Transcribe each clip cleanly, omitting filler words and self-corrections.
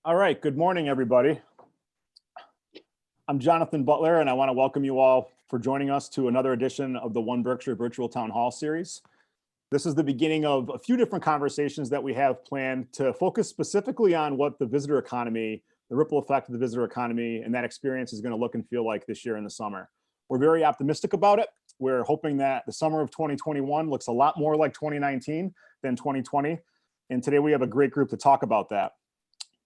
All right, good morning, everybody. I'm Jonathan Butler, and I want to welcome you all for joining us to another edition of the One Berkshire Virtual Town Hall Series. This is the beginning of a few different conversations that we have planned to focus specifically on what the visitor economy, the ripple effect of the visitor economy, and that experience is going to look and feel like this year in the summer. We're very optimistic about it. We're hoping that the summer of 2021 looks a lot more like 2019 than 2020. And today we have a great group to talk about that.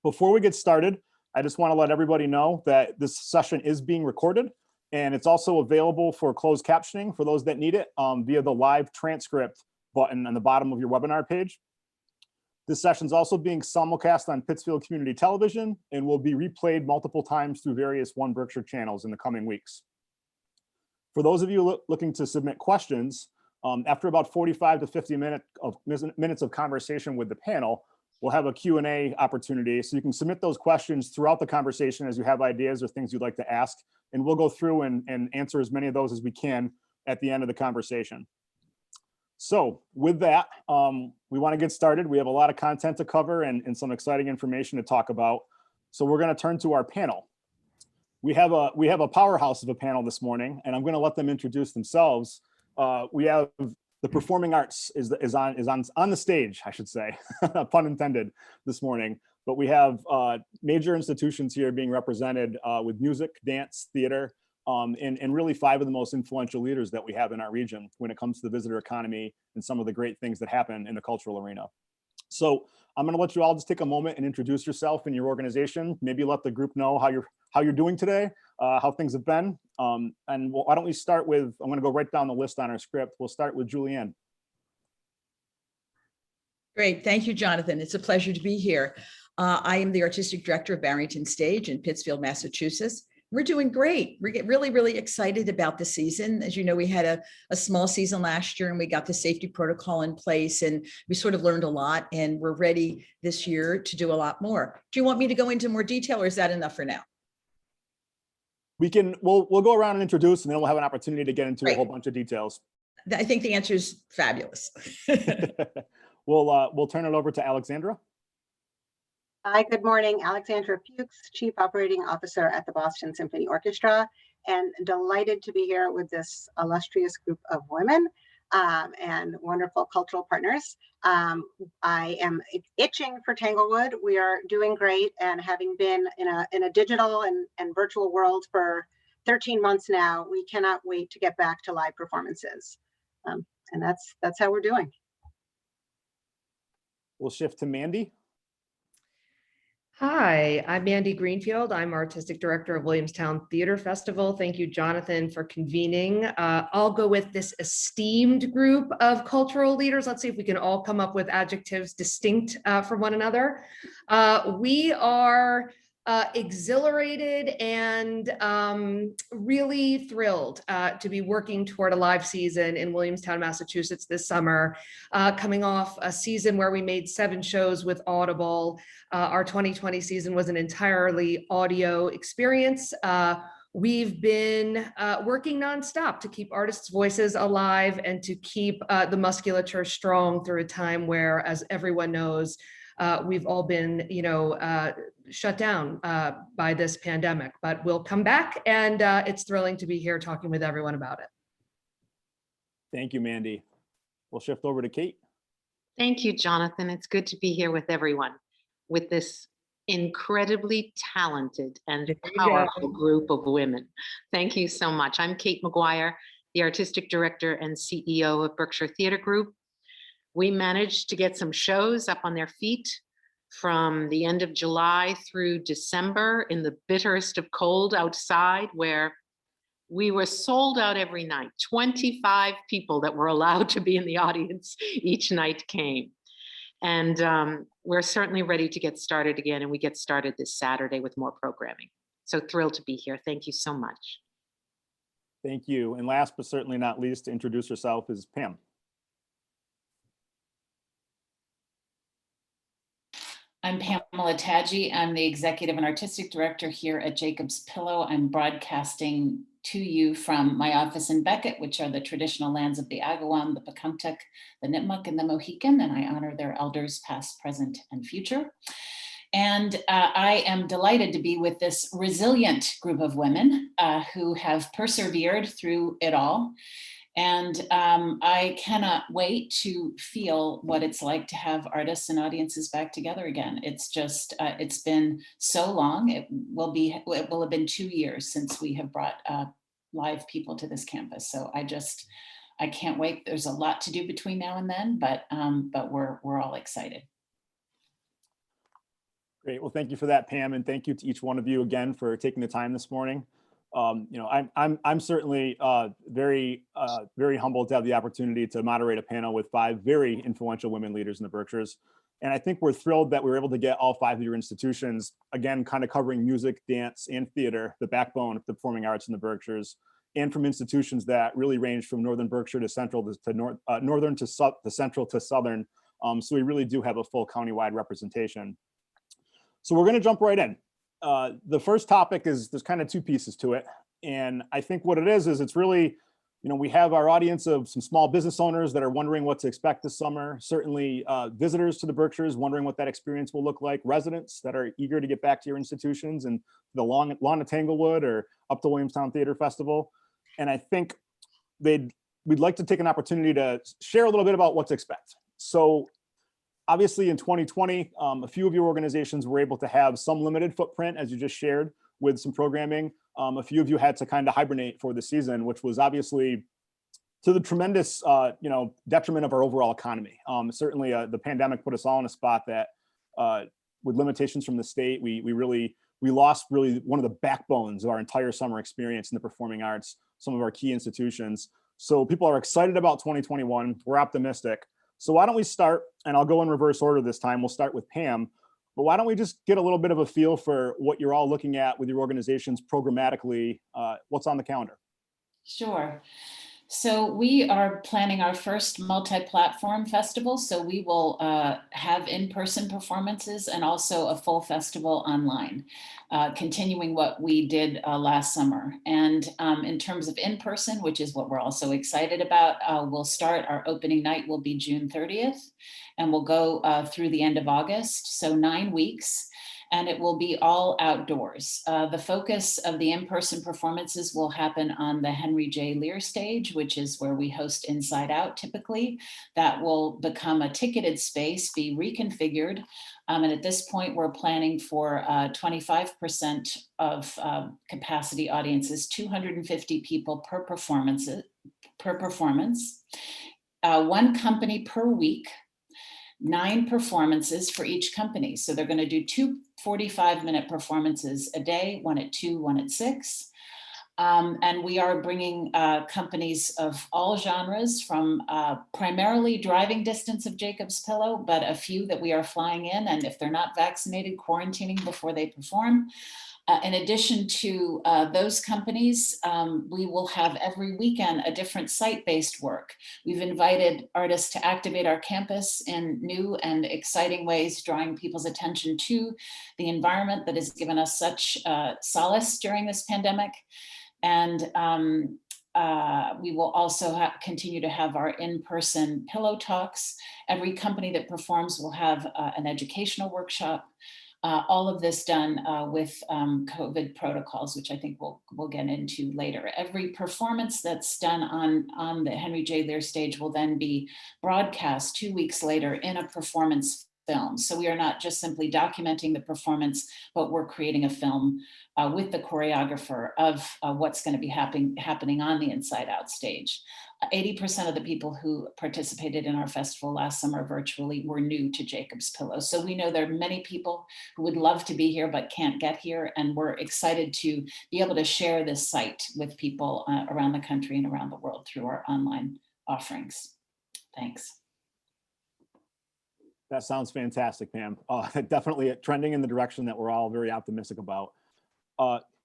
Before we get started, I just want to let everybody know that this session is being recorded, and it's also available for closed captioning for those that need it via the live transcript button on the bottom of your webinar page. This session is also being simulcast on Pittsfield Community Television and will be replayed multiple times through various One Berkshire channels in the coming weeks. For those of you looking to submit questions, after about 45 to 50 minutes of conversation with the panel, we'll have a Q&A opportunity, so you can submit those questions throughout the conversation as you have ideas or things you'd like to ask, and we'll go through and answer as many of those as we can at the end of the conversation. So with that, we want to get started. We have a lot of content to cover and some exciting information to talk about. So we're going to turn to our panel. We have a powerhouse of a panel this morning, and I'm going to let them introduce themselves. We have the performing arts is on the stage, I should say, pun intended, this morning. But we have major institutions here being represented with music, dance, theater, and really 5 of the most influential leaders that we have in our region when it comes to the visitor economy and some of the great things that happen in the cultural arena. So I'm going to let you all just take a moment and introduce yourself and your organization. Maybe let the group know how you're doing today, how things have been. And why don't we start with, I'm going to go right down the list on our script. We'll start with Julianne. Great. Thank you, Jonathan. It's a pleasure to be here. I am the artistic director of Barrington Stage in Pittsfield, Massachusetts. We're doing great. We get really excited about the season. As you know, we had a small season last year and we got the safety protocol in place and we sort of learned a lot, and we're ready this year to do a lot more. Do you want me to go into more detail, or is that enough for now? We'll go around and introduce, and then we'll have an opportunity to get into Great. A whole bunch of details. I think the answer is fabulous. We'll turn it over to Alexandra. Hi, good morning. Alexandra Fuchs, Chief Operating Officer at the Boston Symphony Orchestra, and delighted to be here with this illustrious group of women and wonderful cultural partners. I am itching for Tanglewood. We are doing great, and having been in a digital and virtual world for 13 months now, we cannot wait to get back to live performances. And that's how we're doing. We'll shift to Mandy. Hi, I'm Mandy Greenfield. I'm Artistic Director of Williamstown Theater Festival. Thank you, Jonathan, for convening. I'll go with this esteemed group of cultural leaders. Let's see if we can all come up with adjectives distinct from one another. We are exhilarated and really thrilled to be working toward a live season in Williamstown, Massachusetts this summer, coming off a season where we made 7 shows with Audible. Our 2020 season was an entirely audio experience. We've been working nonstop to keep artists' voices alive and to keep the musculature strong through a time where, as everyone knows, we've all been, shut down by this pandemic, but we'll come back, and it's thrilling to be here talking with everyone about it. Thank you, Mandy. We'll shift over to Kate. Thank you, Jonathan. It's good to be here with everyone, with this incredibly talented and powerful group of women. Thank you so much. I'm Kate Maguire, the Artistic Director and CEO of Berkshire Theatre Group. We managed to get some shows up on their feet from the end of July through December in the bitterest of cold outside, where we were sold out every night. 25 people that were allowed to be in the audience each night came. And we're certainly ready to get started again, and we get started this Saturday with more programming. So thrilled to be here. Thank you so much. Thank you. And last but certainly not least, to introduce herself is Pam. I'm Pamela Tatge. I'm the Executive and Artistic Director here at Jacob's Pillow. I'm broadcasting to you from my office in Beckett, which are the traditional lands of the Agawam, the Pecumtuck, the Nipmuc, and the Mohican, and I honor their elders past, present, and future. And I am delighted to be with this resilient group of women who have persevered through it all. And I cannot wait to feel what it's like to have artists and audiences back together again. It's just, it's been so long. It will have been 2 years since we have brought live people to this campus. So I can't wait. There's a lot to do between now and then, but we're all excited. Great. Well, thank you for that, Pam, and thank you to each one of you again for taking the time this morning. I'm certainly very humbled to have the opportunity to moderate a panel with 5 very influential women leaders in the Berkshires. And I think we're thrilled that we were able to get all 5 of your institutions, again, kind of covering music, dance, and theater, the backbone of the performing arts in the Berkshires, and from institutions that really range from Northern Berkshire to Central to Northern to Central to Southern. So we really do have a full countywide representation. So we're going to jump right in. The first topic is, there's kind of 2 pieces to it. And I think what it is it's really, we have our audience of some small business owners that are wondering what to expect this summer. Certainly visitors to the Berkshires wondering what that experience will look like. Residents that are eager to get back to your institutions and the lawn of Tanglewood or up to Williamstown Theater Festival. And I think we'd like to take an opportunity to share a little bit about what to expect. So obviously in 2020, a few of your organizations were able to have some limited footprint, as you just shared, with some programming. A few of you had to kind of hibernate for the season, which was obviously to the tremendous detriment of our overall economy. Certainly the pandemic put us all in a spot that with limitations from the state, we lost really one of the backbones of our entire summer experience in the performing arts, some of our key institutions. So people are excited about 2021. We're optimistic. So why don't we start, and I'll go in reverse order this time. We'll start with Pam, but why don't we just get a little bit of a feel for what you're all looking at with your organizations programmatically, what's on the calendar? Sure. So we are planning our first multi-platform festival. So we will have in-person performances and also a full festival online, continuing what we did last summer. And in terms of in-person, which is what we're also excited about, we'll start, our opening night will be June 30th, and we'll go through the end of August, so 9 weeks. And it will be all outdoors. The focus of the in-person performances will happen on the Henry J. Lear stage, which is where we host Inside Out typically. That will become a ticketed space, be reconfigured. And at this point, we're planning for 25% of capacity audiences, 250 people per performance, 1 company per week, 9 performances for each company. So they're going to do 2 45-minute performances a day, 1 at 2, 1 at 6. And we are bringing companies of all genres, from primarily driving distance of Jacob's Pillow, but a few that we are flying in, and if they're not vaccinated, quarantining before they perform. In addition to those companies, we will have every weekend a different site-based work. We've invited artists to activate our campus in new and exciting ways, drawing people's attention to the environment that has given us such solace during this pandemic. And we will also continue to have our in-person pillow talks. Every company that performs will have an educational workshop. All of this done with COVID protocols, which I think we'll get into later. Every performance that's done on the Henry J. Lear stage will then be broadcast 2 weeks later in a performance film. So we are not just simply documenting the performance, but we're creating a film with the choreographer of what's going to be happening on the Inside Out stage. 80% of the people who participated in our festival last summer virtually were new to Jacob's Pillow. So we know there are many people who would love to be here but can't get here, and we're excited to be able to share this site with people around the country and around the world through our online offerings. Thanks. That sounds fantastic, Pam. Definitely trending in the direction that we're all very optimistic about.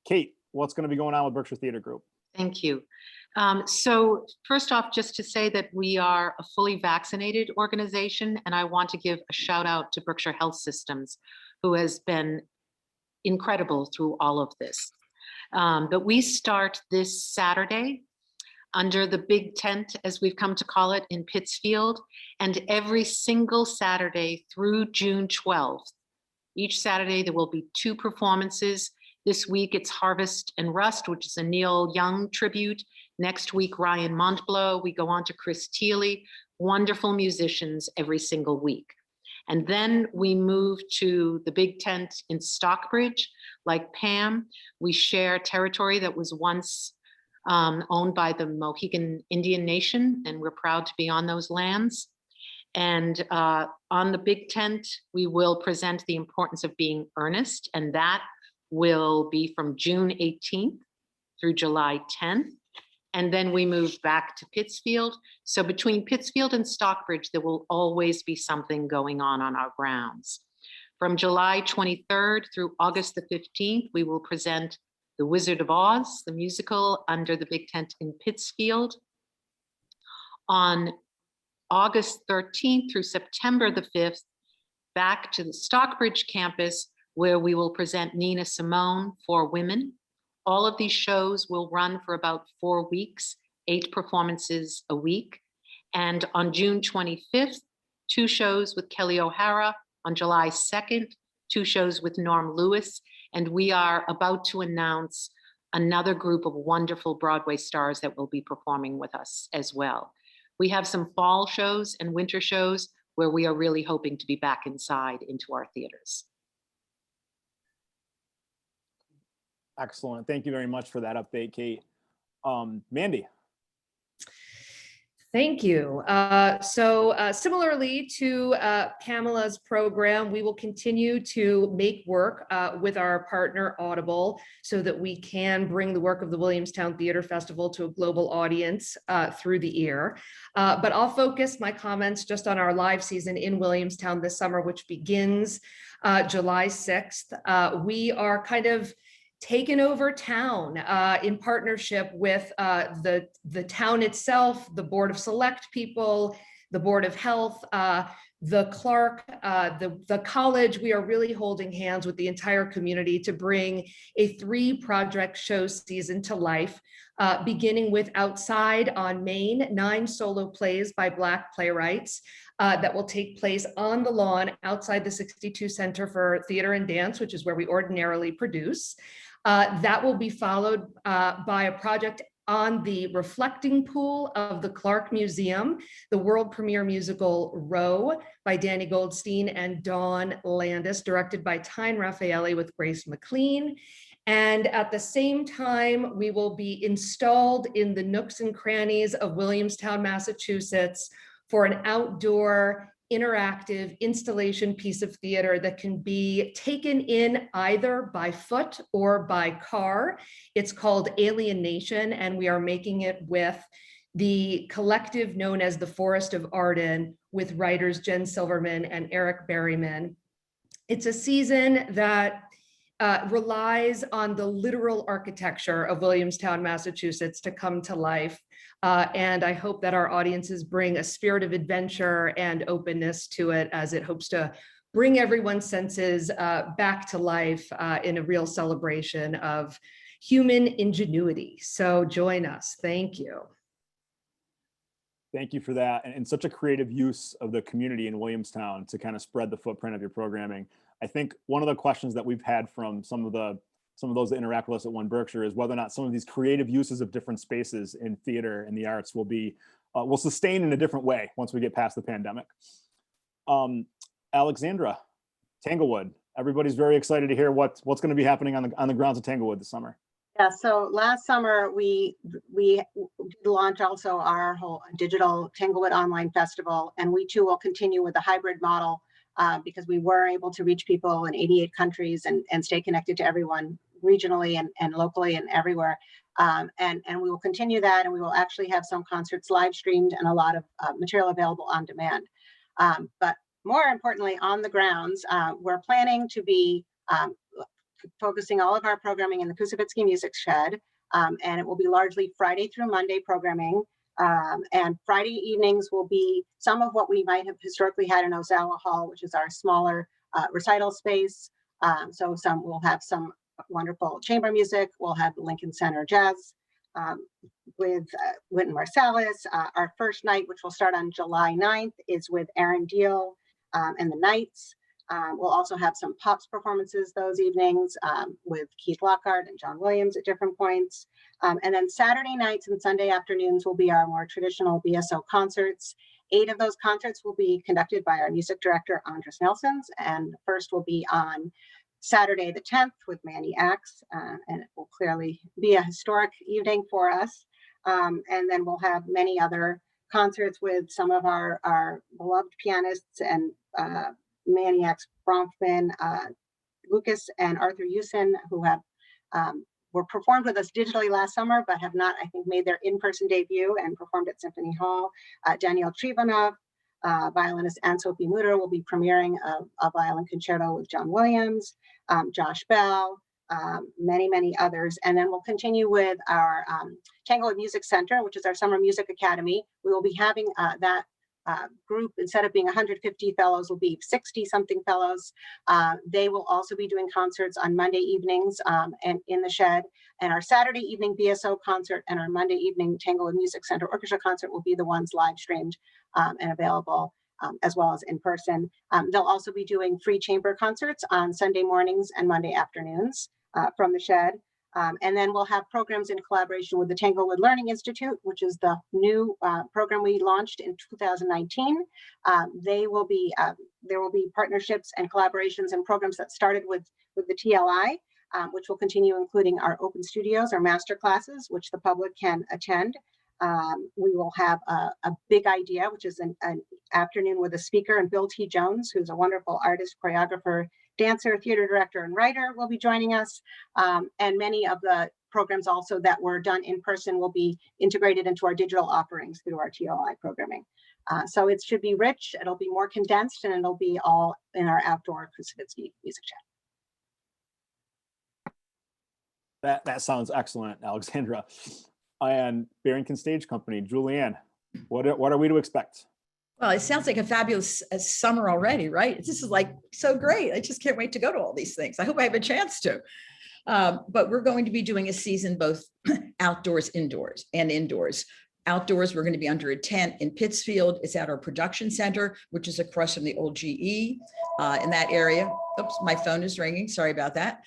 Kate, what's going to be going on with Berkshire Theater Group? Thank you. So first off, just to say that we are a fully vaccinated organization, and I want to give a shout out to Berkshire Health Systems, who has been incredible through all of this. But we start this Saturday under the big tent, as we've come to call it, in Pittsfield, and every single Saturday through June 12th, Each Saturday, there will be 2 performances. This week, it's Harvest and Rust, which is a Neil Young tribute. Next week, Ryan Montblow. We go on to Chris Thiele. Wonderful musicians every single week. And then we move to the big tent in Stockbridge. Like Pam, we share territory that was once owned by the Mohegan Indian Nation, and we're proud to be on those lands. And on the big tent, we will present the importance of being earnest, and that will be from June 18th through July 10th. And then we move back to Pittsfield. So between Pittsfield and Stockbridge, there will always be something going on our grounds. From July 23rd through August the 15th, we will present The Wizard of Oz, the musical, under the big tent in Pittsfield. On August 13th through September the 5th, back to the Stockbridge campus, where we will present Nina Simone for Women. All of these shows will run for about 4 weeks, 8 performances a week. And on June 25th, 2 shows with Kelly O'Hara. On July 2nd, 2 shows with Norm Lewis. And we are about to announce another group of wonderful Broadway stars that will be performing with us as well. We have some fall shows and winter shows where we are really hoping to be back inside into our theaters. Excellent. Thank you very much for that update, Kate. Mandy. Thank you. Similarly to Pamela's program, we will continue to make work with our partner Audible so that we can bring the work of the Williamstown Theater Festival to a global audience through the ear. But I'll focus my comments just on our live season in Williamstown this summer, which begins July 6th. We are kind of taken over town in partnership with the town itself, the Board of Select People, the Board of Health, the Clark, the college. We are really holding hands with the entire community to bring a 3-project show season to life, beginning with Outside on Main, 9 solo plays by Black playwrights that will take place on the lawn outside the 62 Center for Theater and Dance, which is where we ordinarily produce. That will be followed by a project on the reflecting pool of the Clark Museum, the world premiere musical Row by Danny Goldstein and Dawn Landis, directed by Tyne Raffaelli with Grace McLean. And at the same time, we will be installed in the nooks and crannies of Williamstown, Massachusetts, for an outdoor interactive installation piece of theater that can be taken in either by foot or by car. It's called Alienation, and we are making it with the collective known as the Forest of Arden, with writers Jen Silverman and Eric Berryman. It's a season that relies on the literal architecture of Williamstown, Massachusetts to come to life. And I hope that our audiences bring a spirit of adventure and openness to it, as it hopes to bring everyone's senses back to life in a real celebration of human ingenuity. So join us. Thank you. Thank you for that. And such a creative use of the community in Williamstown to kind of spread the footprint of your programming. I think one of the questions that we've had from some of those that interact with us at One Berkshire is whether or not some of these creative uses of different spaces in theater and the arts will sustain in a different way once we get past the pandemic. Alexandra, Tanglewood. Everybody's very excited to hear what's going to be happening on the grounds of Tanglewood this summer. Yeah, so last summer we did launch also our whole digital Tanglewood online festival, and we too will continue with the hybrid model because we were able to reach people in 88 countries and stay connected to everyone regionally and locally and everywhere. And we will continue that, and we will actually have some concerts live streamed and a lot of material available on demand. But more importantly, on the grounds, we're planning to be focusing all of our programming in the Kusavitsky Music Shed, and it will be largely Friday through Monday programming. And Friday evenings will be some of what we might have historically had in Ozawa Hall, which is our smaller recital space. So we'll have some wonderful chamber music. We'll have the Lincoln Center Jazz with Wynton Marsalis. Our first night, which will start on July 9th, is with Aaron Deal and the Knights. We'll also have some pops performances those evenings with Keith Lockhart and John Williams at different points. And then Saturday nights and Sunday afternoons will be our more traditional BSO concerts. 8 of those concerts will be conducted by our music director, Andres Nelsons, and the first will be on Saturday the 10th with Mandy Axe, and it will clearly be a historic evening for us. And then we'll have many other concerts with some of our beloved pianists and Maniacs Bronfman, Lucas and Arthur Usen, who have were performed with us digitally last summer, but have not, I think, made their in-person debut and performed at Symphony Hall. Daniel Trivanov, violinist, and Sophie Mutter will be premiering a violin concerto with John Williams, Josh Bell, many others. And then we'll continue with our Tanglewood Music Center, which is our summer music academy. We will be having that group, instead of being 150 fellows, will be 60 something fellows. They will also be doing concerts on Monday evenings and in the shed. And our Saturday evening BSO concert and our Monday evening Tanglewood Music Center Orchestra concert will be the ones live streamed and available as well as in person. They'll also be doing free chamber concerts on Sunday mornings and Monday afternoons from the shed. And then we'll have programs in collaboration with the Tanglewood Learning Institute, which is the new program we launched in 2019. There will be partnerships and collaborations and programs that started with the TLI, which will continue, including our open studios, our master classes, which the public can attend. We will have a big idea, which is an afternoon with a speaker, and Bill T. Jones, who's a wonderful artist, choreographer, dancer, theater director, and writer, will be joining us. And many of the programs also that were done in person will be integrated into our digital offerings through our TLI programming. So it should be rich, it'll be more condensed, and it'll be all in our outdoor Kusavitsky music chat. That sounds excellent, Alexandra. And Barrington Stage Company, Julianne, what are we to expect? Well, it sounds like a fabulous summer already, right? This is like so great. I just can't wait to go to all these things. I hope I have a chance to. But we're going to be doing a season both outdoors, indoors, and indoors. Outdoors, we're going to be under a tent in Pittsfield. It's at our production center, which is across from the old GE in that area. Oops, my phone is ringing. Sorry about that.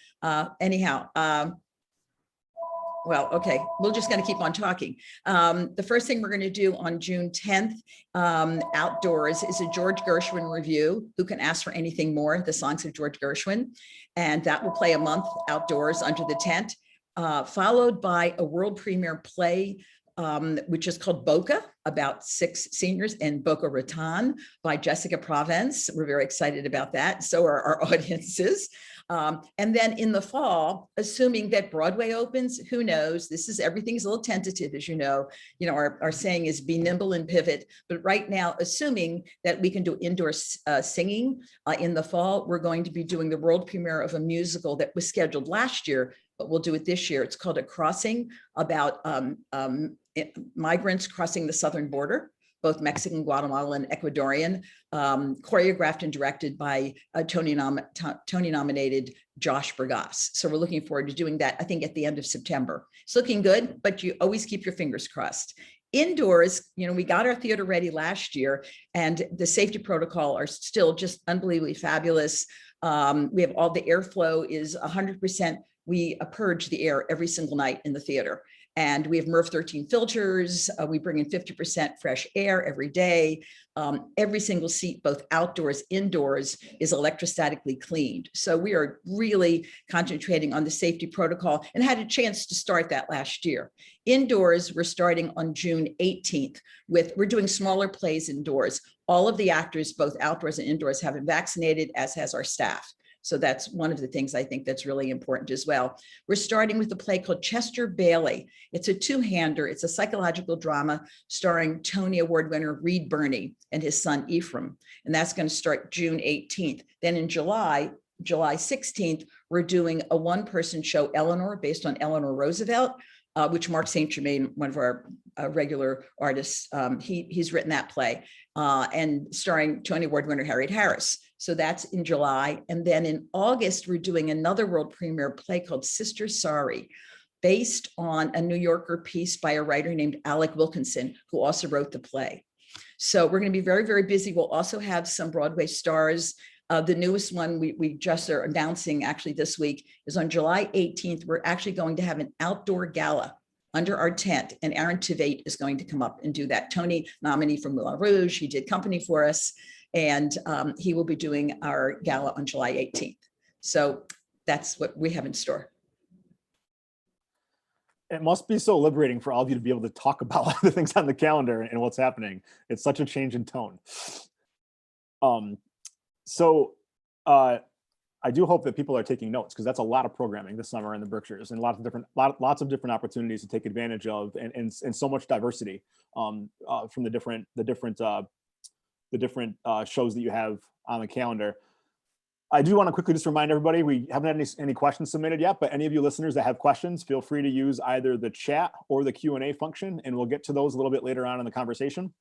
Well, okay, we're just going to keep on talking. The first thing we're going to do on June 10th outdoors is a George Gershwin review. Who can ask for anything more? The songs of George Gershwin. And that will play a month outdoors under the tent, followed by a world premiere play, which is called Boca, about 6 seniors in Boca Raton by Jessica Provence. We're very excited about that. So are our audiences. And then in the fall, assuming that Broadway opens, who knows? Everything's a little tentative, as you know. Our saying is be nimble and pivot. But right now, assuming that we can do indoor singing in the fall, we're going to be doing the world premiere of a musical that was scheduled last year, but we'll do it this year. It's called A Crossing, about migrants crossing the southern border, both Mexican, Guatemalan, and Ecuadorian, choreographed and directed by Tony-nominated Josh Bergas. So we're looking forward to doing that, I think, at the end of September. It's looking good, but you always keep your fingers crossed. Indoors, we got our theater ready last year, and the safety protocol are still just unbelievably fabulous. We have all the airflow is 100%. We purge the air every single night in the theater. And we have MERV 13 filters. We bring in 50% fresh air every day. Every single seat, both outdoors, indoors, is electrostatically cleaned. So we are really concentrating on the safety protocol and had a chance to start that last year. Indoors, we're starting on June 18th we're doing smaller plays indoors. All of the actors, both outdoors and indoors, have been vaccinated, as has our staff. So that's one of the things I think that's really important as well. We're starting with a play called Chester Bailey. It's a two-hander. It's a psychological drama starring Tony Award winner Reed Birney and his son Ephraim. And that's going to start June 18th. Then in July 16th, we're doing a one-person show, Eleanor, based on Eleanor Roosevelt, which Mark St. Germain, one of our regular artists, he's written that play, and starring Tony Award winner Harriet Harris. So that's in July. And then in August, we're doing another world premiere play called Sister Sorry, based on a New Yorker piece by a writer named Alec Wilkinson, who also wrote the play. So we're going to be very, very busy. We'll also have some Broadway stars. The newest one we just are announcing actually this week is on July 18th. We're actually going to have an outdoor gala under our tent, and Aaron Tveit is going to come up and do that. Tony nominee from Moulin Rouge, he did company for us, and he will be doing our gala on July 18th. So that's what we have in store. It must be so liberating for all of you to be able to talk about the things on the calendar and what's happening. It's such a change in tone. I do hope that people are taking notes, because that's a lot of programming this summer in the Berkshires, and lots of different opportunities to take advantage of, and so much diversity from the different shows that you have on the calendar. I do want to quickly just remind everybody, we haven't had any questions submitted yet, but any of you listeners that have questions, feel free to use either the chat or the Q&A function, and we'll get to those a little bit later on in the conversation.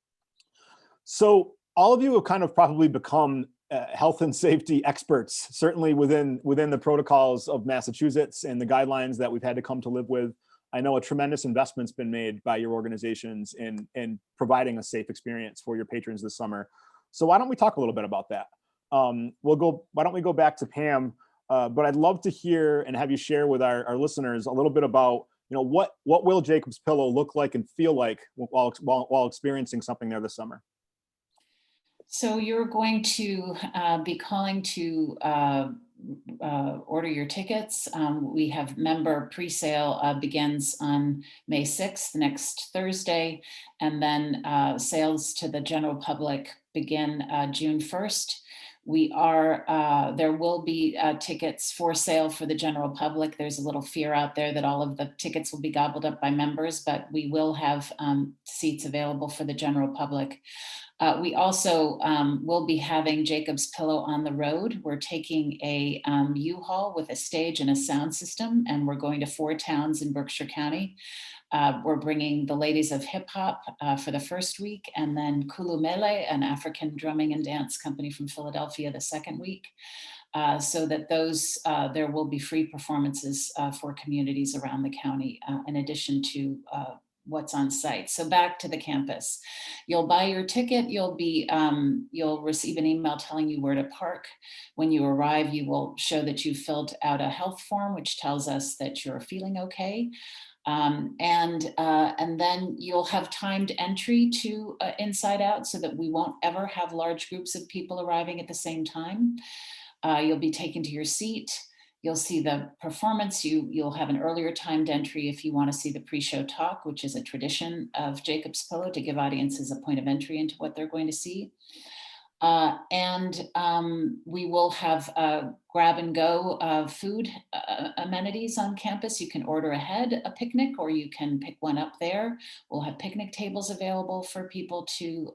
So all of you have kind of probably become health and safety experts, certainly within the protocols of Massachusetts and the guidelines that we've had to come to live with. I know a tremendous investment's been made by your organizations in providing a safe experience for your patrons this summer. So why don't we talk a little bit about that? Why don't we go back to Pam? But I'd love to hear and have you share with our listeners a little bit about, what will Jacob's Pillow look like and feel like while experiencing something there this summer? So you're going to be calling to order your tickets. We have member pre-sale begins on May 6th, next Thursday, and then sales to the general public begin June 1st. There will be tickets for sale for the general public. There's a little fear out there that all of the tickets will be gobbled up by members, but we will have seats available for the general public. We also will be having Jacob's Pillow on the road. We're taking a U-Haul with a stage and a sound system, and we're going to 4 towns in Berkshire County. We're bringing the Ladies of Hip Hop for the first week, and then Kulumele, an African drumming and dance company from Philadelphia, the second week. So that there will be free performances for communities around the county, in addition to what's on site. So back to the campus. You'll buy your ticket, you'll receive an email telling you where to park. When you arrive, you will show that you filled out a health form, which tells us that you're feeling okay. And then you'll have timed entry to Inside Out, so that we won't ever have large groups of people arriving at the same time. You'll be taken to your seat. You'll see the performance. You'll have an earlier timed entry if you want to see the pre-show talk, which is a tradition of Jacob's Pillow to give audiences a point of entry into what they're going to see. We will have grab and go food amenities on campus. You can order ahead a picnic, or you can pick one up there. We'll have picnic tables available for people to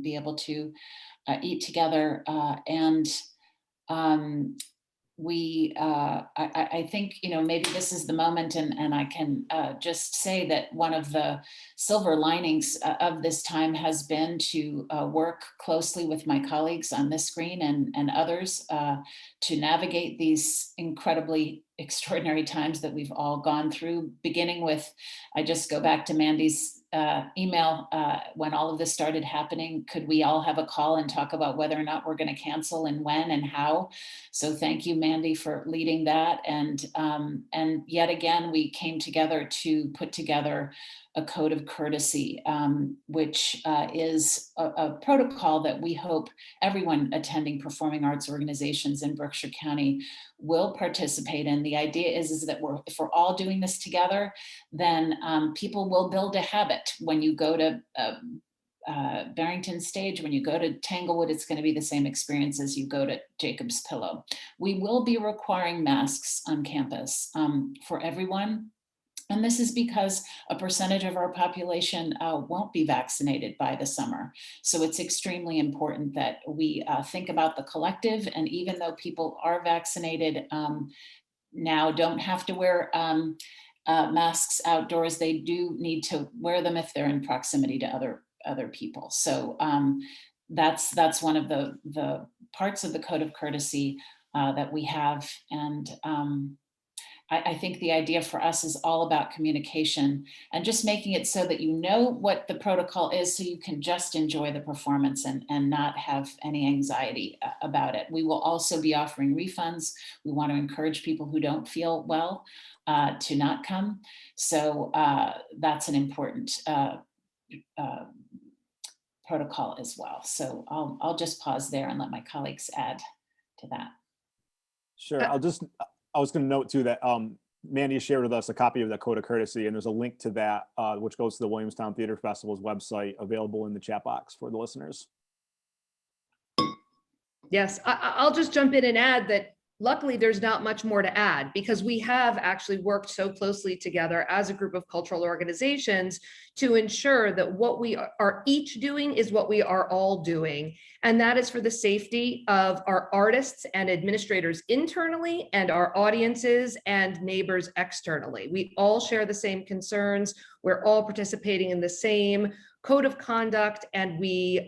be able to eat together. I think, maybe this is the moment, and I can just say that one of the silver linings of this time has been to work closely with my colleagues on this screen and others to navigate these incredibly extraordinary times that we've all gone through, beginning with, I just go back to Mandy's email when all of this started happening. Could we all have a call and talk about whether or not we're going to cancel, and when and how? So thank you, Mandy, for leading that. And yet again, we came together to put together a code of courtesy, which is a protocol that we hope everyone attending performing arts organizations in Berkshire County will participate in. The idea is that if we're all doing this together, then people will build a habit. When you go to Barrington stage, when you go to Tanglewood, it's going to be the same experience as you go to Jacob's Pillow. We will be requiring masks on campus for everyone. And this is because a percentage of our population won't be vaccinated by the summer. So it's extremely important that we think about the collective. And even though people are vaccinated now, don't have to wear masks outdoors, they do need to wear them if they're in proximity to other people. So that's one of the parts of the code of courtesy that we have. And I think the idea for us is all about communication and just making it so that you know what the protocol is so you can just enjoy the performance and not have any anxiety about it. We will also be offering refunds. We want to encourage people who don't feel well to not come. So that's an important protocol as well. So I'll just pause there and let my colleagues add to that. Sure. I was going to note too that Mandy shared with us a copy of the Code of Courtesy, and there's a link to that, which goes to the Williamstown Theater Festival's website, available in the chat box for the listeners. Yes, I'll just jump in and add that luckily there's not much more to add, because we have actually worked so closely together as a group of cultural organizations to ensure that what we are each doing is what we are all doing. And that is for the safety of our artists and administrators internally and our audiences and neighbors externally. We all share the same concerns. We're all participating in the same code of conduct, and we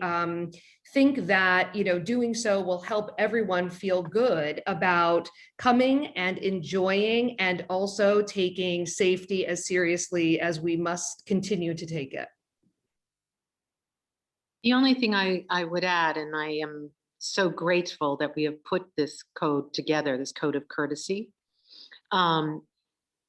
think that doing so will help everyone feel good about coming and enjoying, and also taking safety as seriously as we must continue to take it. The only thing I would add, and I am so grateful that we have put this code together, this code of courtesy.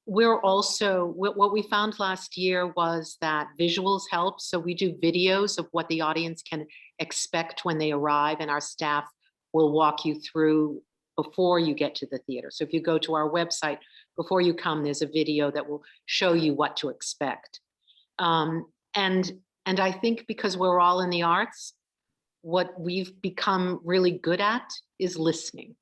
We're also, what we found last year was that visuals help. So we do videos of what the audience can expect when they arrive, and our staff will walk you through before you get to the theater. So if you go to our website, before you come, there's a video that will show you what to expect. And I think because we're all in the arts, what we've become really good at is listening.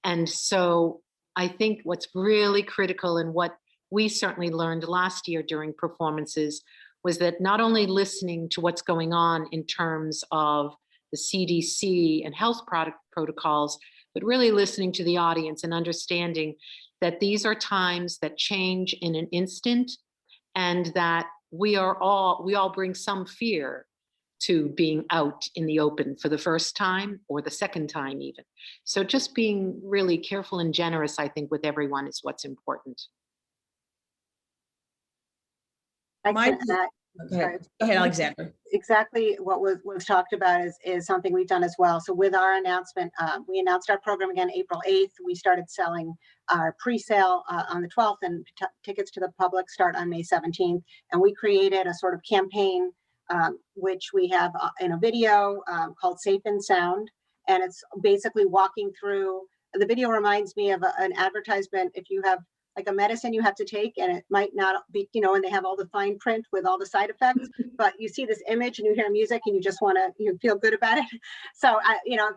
And so I think what's really critical, and what we certainly learned last year during performances, was that not only listening to what's going on in terms of the CDC and health product protocols, but really listening to the audience and understanding that these are times that change in an instant, and that we all bring some fear to being out in the open for the first time or the second time even. So just being really careful and generous, I think, with everyone is what's important. I can add, Go ahead, Alexandra. exactly what was talked about is something we've done as well. So with our announcement, we announced our program again April 8th. We started selling our pre-sale on the 12th, and tickets to the public start on May 17th. And we created a sort of campaign, which we have in a video called Safe and Sound. And it's basically walking through, the video reminds me of an advertisement. If you have like a medicine you have to take, and it might not be, and they have all the fine print with all the side effects, but you see this image and you hear music and you just want to, you feel good about it. So,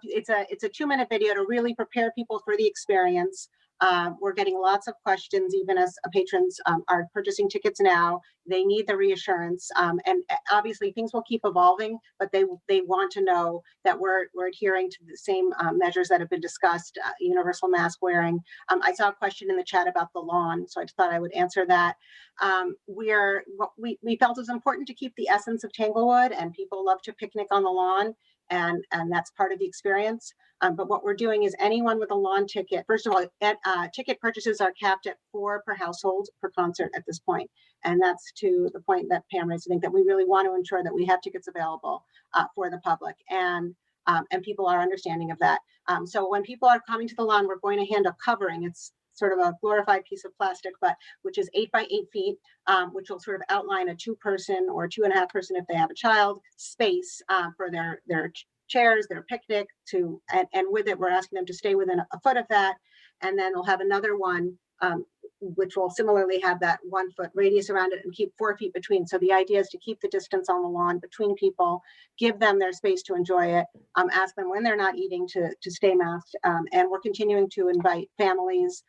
it's a 2-minute video to really prepare people for the experience. We're getting lots of questions, even as patrons are purchasing tickets now. They need the reassurance, and obviously things will keep evolving, but they want to know that we're adhering to the same measures that have been discussed, universal mask wearing. I saw a question in the chat about the lawn, so I just thought I would answer that. We felt it was important to keep the essence of Tanglewood, and people love to picnic on the lawn, and that's part of the experience. But what we're doing is anyone with a lawn ticket, first of all, ticket purchases are capped at 4 per household per concert at this point. And that's to the point that Pam raised, I think, that we really want to ensure that we have tickets available for the public, and people are understanding of that. So when people are coming to the lawn, we're going to hand a covering. It's sort of a glorified piece of plastic, but which is 8 by 8 feet, which will sort of outline a 2-person or 2.5-person, if they have a child, space for their chairs, their picnic, and with it, we're asking them to stay within a foot of that. And then we'll have another one, which will similarly have that 1-foot radius around it and keep 4 feet between. So the idea is to keep the distance on the lawn between people, give them their space to enjoy it, ask them when they're not eating to stay masked. And we're continuing to invite families.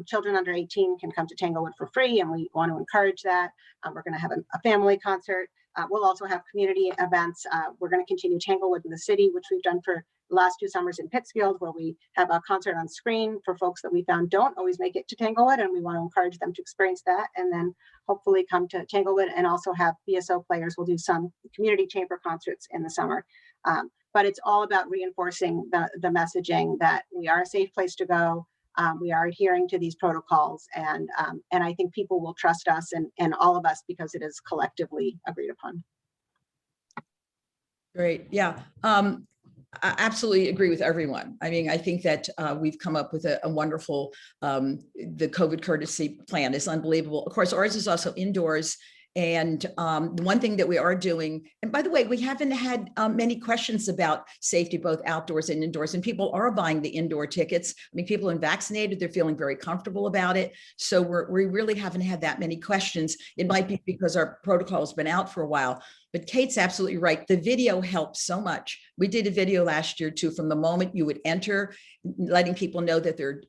Children under 18 can come to Tanglewood for free, and we want to encourage that. We're going to have a family concert. We'll also have community events. We're going to continue Tanglewood in the City, which we've done for the last 2 summers in Pittsfield, where we have a concert on screen for folks that we found don't always make it to Tanglewood, and we want to encourage them to experience that, and then hopefully come to Tanglewood, and also have BSO players. We'll do some community chamber concerts in the summer. But it's all about reinforcing the messaging that we are a safe place to go. we are adhering to these protocols, and I think people will trust us and all of us because it is collectively agreed upon. Great. Yeah. I absolutely agree with everyone. I mean, I think that we've come up with a wonderful, the COVID courtesy plan is unbelievable. Of course, ours is also indoors. And the one thing that we are doing, and by the way, we haven't had many questions about safety, both outdoors and indoors, and people are buying the indoor tickets. I mean, people are vaccinated, they're feeling very comfortable about it. So we really haven't had that many questions. It might be because our protocol has been out for a while. But Kate's absolutely right. The video helps so much. We did a video last year too, from the moment you would enter, letting people know that there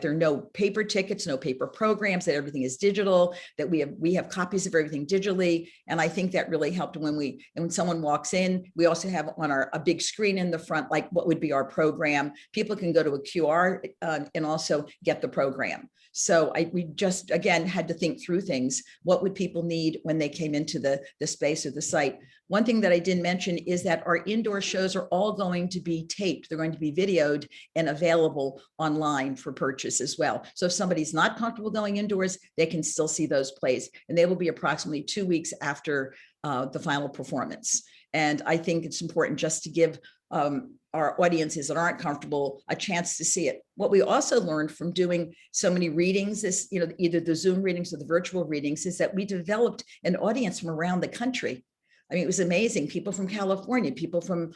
are no paper tickets, no paper programs, that everything is digital, that we have copies of everything digitally. And I think that really helped when someone walks in. We also have on a big screen in the front, like what would be our program. People can go to a QR and also get the program. So we just, again, had to think through things. What would people need when they came into the space or the site? One thing that I didn't mention is that our indoor shows are all going to be taped. They're going to be videoed and available online for purchase as well. So if somebody's not comfortable going indoors, they can still see those plays. And they will be approximately 2 weeks after the final performance. And I think it's important just to give our audiences that aren't comfortable a chance to see it. What we also learned from doing so many readings is, either the Zoom readings or the virtual readings, is that we developed an audience from around the country. I mean, it was amazing. People from California, people from,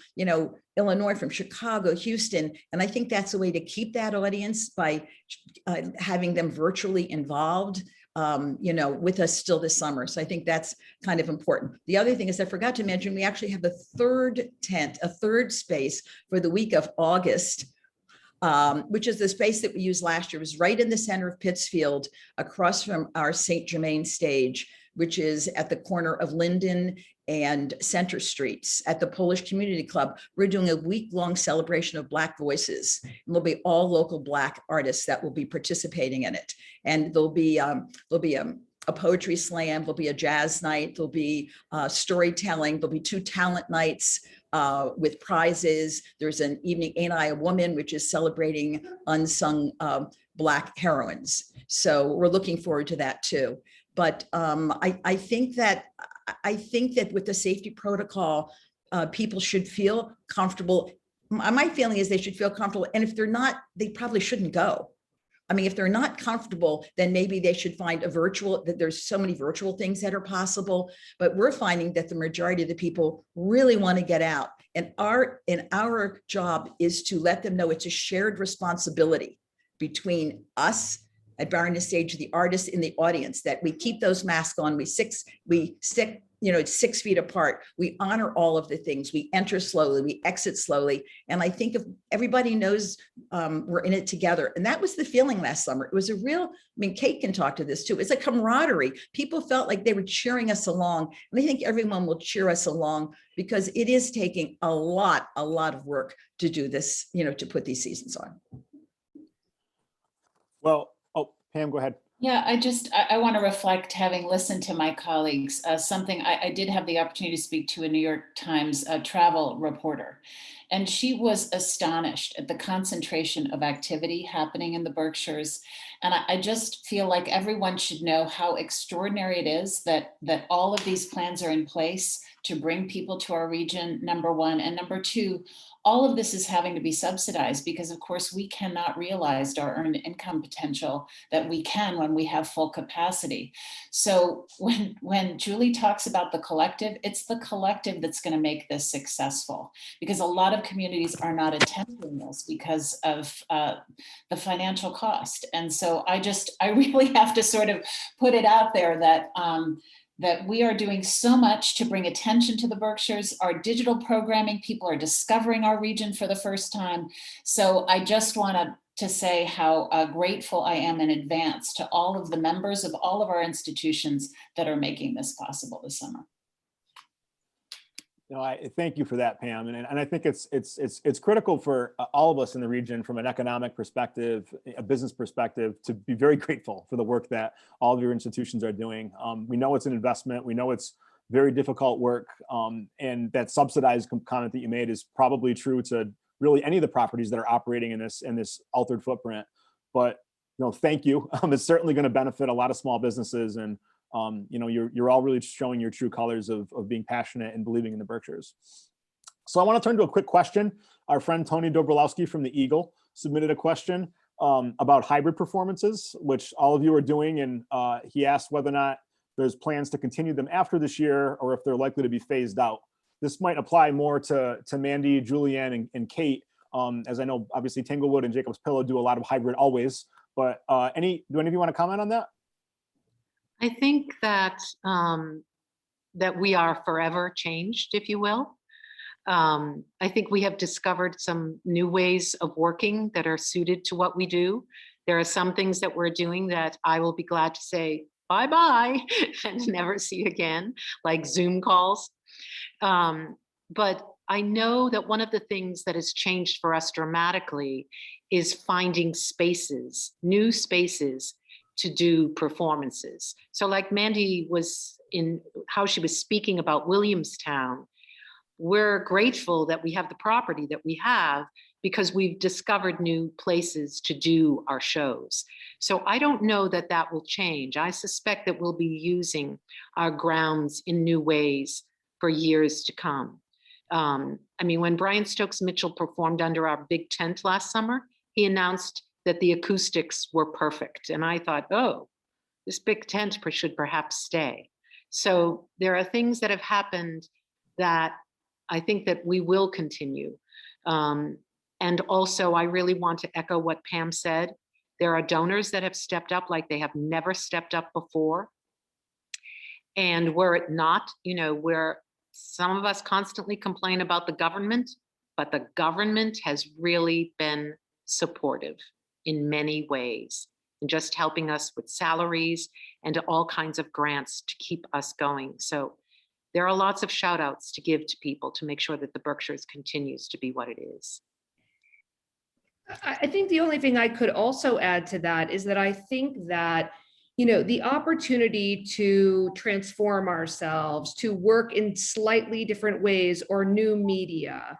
Illinois, from Chicago, Houston. And I think that's a way to keep that audience by having them virtually involved, with us still this summer. So I think that's kind of important. The other thing is, I forgot to mention, we actually have a third tent, a third space for the week of August, which is the space that we used last year. It was right in the center of Pittsfield, across from our St. Germain stage, which is at the corner of Linden and Center Streets at the Polish Community Club. We're doing a week-long celebration of Black voices. And there'll be all local Black artists that will be participating in it. And there'll be a poetry slam, there'll be a jazz night, there'll be storytelling, there'll be 2 talent nights with prizes. There's an evening, Ain't I a Woman, which is celebrating unsung Black heroines. So we're looking forward to that too. But I think that with the safety protocol, people should feel comfortable. My feeling is they should feel comfortable. And if they're not, they probably shouldn't go. I mean, if they're not comfortable, then maybe they should find that there's so many virtual things that are possible. But we're finding that the majority of the people really want to get out. And our job is to let them know it's a shared responsibility between us at Barrington Stage, the artists in the audience, that we keep those masks on, we stick, 6 feet apart. We honor all of the things. We enter slowly, we exit slowly. And I think if everybody knows we're in it together. And that was the feeling last summer. It was Kate can talk to this too. It's a camaraderie. People felt like they were cheering us along. And I think everyone will cheer us along, because it is taking a lot of work to do this, to put these seasons on. Well, Pam, go ahead. Yeah, I want to reflect, having listened to my colleagues, something I did have the opportunity to speak to a New York Times travel reporter, and she was astonished at the concentration of activity happening in the Berkshires. And I just feel like everyone should know how extraordinary it is that all of these plans are in place to bring people to our region, number one. And number two, all of this is having to be subsidized, because of course we cannot realize our earned income potential that we can when we have full capacity. So when Julie talks about the collective, it's the collective that's going to make this successful, because a lot of communities are not attending this because of the financial cost. And so I really have to sort of put it out there that that we are doing so much to bring attention to the Berkshires. Our digital programming, people are discovering our region for the first time. So I just want to say how grateful I am in advance to all of the members of all of our institutions that are making this possible this summer. I thank you for that, Pam. And I think it's critical for all of us in the region, from an economic perspective, a business perspective, to be very grateful for the work that all of your institutions are doing. We know it's an investment. We know it's very difficult work. And that subsidized comment that you made is probably true to really any of the properties that are operating in this altered footprint. but thank you. It's certainly going to benefit a lot of small businesses, and you're all really showing your true colors of being passionate and believing in the Berkshires. So I want to turn to a quick question. Our friend Tony Dobrolowski from the Eagle submitted a question about hybrid performances, which all of you are doing, and he asked whether or not there's plans to continue them after this year, or if they're likely to be phased out. This might apply more to Mandy, Julianne, and Kate, as I know obviously Tanglewood and Jacob's Pillow do a lot of hybrid always. But do any of you want to comment on that? I think that that we are forever changed, if you will. I think we have discovered some new ways of working that are suited to what we do. There are some things that we're doing that I will be glad to say bye-bye and never see again, like Zoom calls. But I know that one of the things that has changed for us dramatically is finding spaces, new spaces to do performances. So like Mandy was in how she was speaking about Williamstown, we're grateful that we have the property that we have because we've discovered new places to do our shows. So I don't know that that will change. I suspect that we'll be using our grounds in new ways for years to come. I mean, when Brian Stokes Mitchell performed under our big tent last summer, he announced that the acoustics were perfect. And I thought, oh, this big tent should perhaps stay. So there are things that have happened that I think that we will continue. And also, I really want to echo what Pam said. There are donors that have stepped up like they have never stepped up before. And were it not, where some of us constantly complain about the government, but the government has really been supportive in many ways, and just helping us with salaries and all kinds of grants to keep us going. So there are lots of shout outs to give to people to make sure that the Berkshires continues to be what it is. I think the only thing I could also add to that is that I think that, the opportunity to transform ourselves, to work in slightly different ways or new media,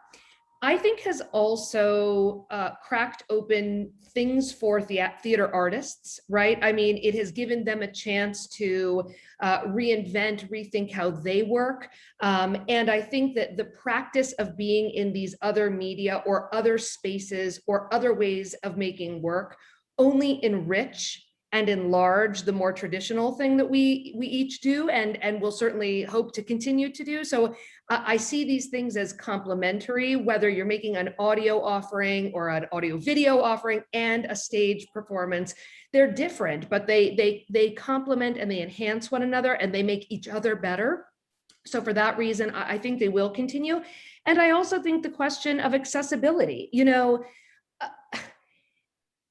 I think has also cracked open things for theater artists, right? I mean, it has given them a chance to reinvent, rethink how they work. And I think that the practice of being in these other media or other spaces or other ways of making work only enrich and enlarge the more traditional thing that we each do and will certainly hope to continue to do. So I see these things as complementary, whether you're making an audio offering or an audio video offering and a stage performance. They're different, but they complement and they enhance one another and they make each other better. So for that reason, I think they will continue. And I also think the question of accessibility,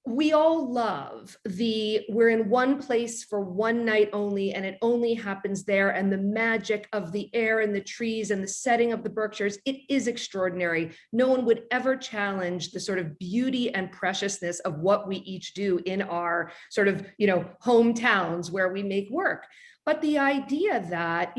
we all love we're in one place for one night only, and it only happens there. And the magic of the air and the trees and the setting of the Berkshires, it is extraordinary. No one would ever challenge the sort of beauty and preciousness of what we each do in our sort of, hometowns where we make work. But the idea that,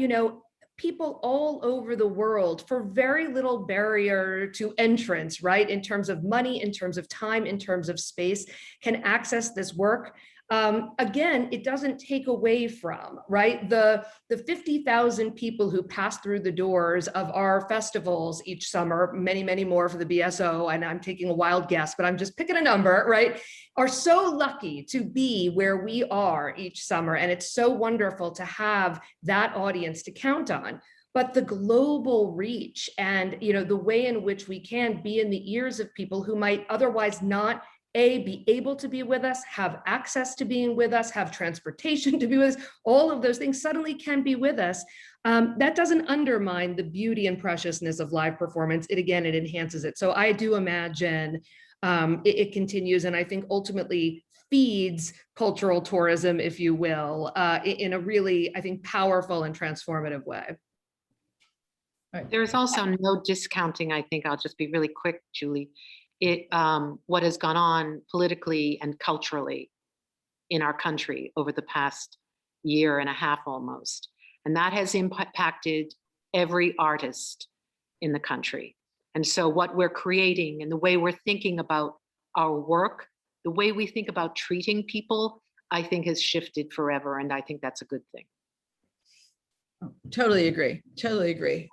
people all over the world for very little barrier to entrance, right? In terms of money, in terms of time, in terms of space, can access this work. Again, it doesn't take away from, right? The 50,000 people who pass through the doors of our festivals each summer, many, many more for the BSO, and I'm taking a wild guess, but I'm just picking a number, right? Are so lucky to be where we are each summer. And it's so wonderful to have that audience to count on. But the global reach and, the way in which we can be in the ears of people who might otherwise not be able to be with us, have access to being with us, have transportation to be with us, all of those things suddenly can be with us. That doesn't undermine the beauty and preciousness of live performance. It enhances it. So I do imagine it continues, and I think ultimately feeds cultural tourism, if you will, in a really, I think, powerful and transformative way. There is also no discounting, I think. I'll just be really quick, Julie. What has gone on politically and culturally in our country over the past year and a half almost. And that has impacted every artist in the country. And so what we're creating and the way we're thinking about our work, the way we think about treating people, I think has shifted forever. And I think that's a good thing. Totally agree. Totally agree.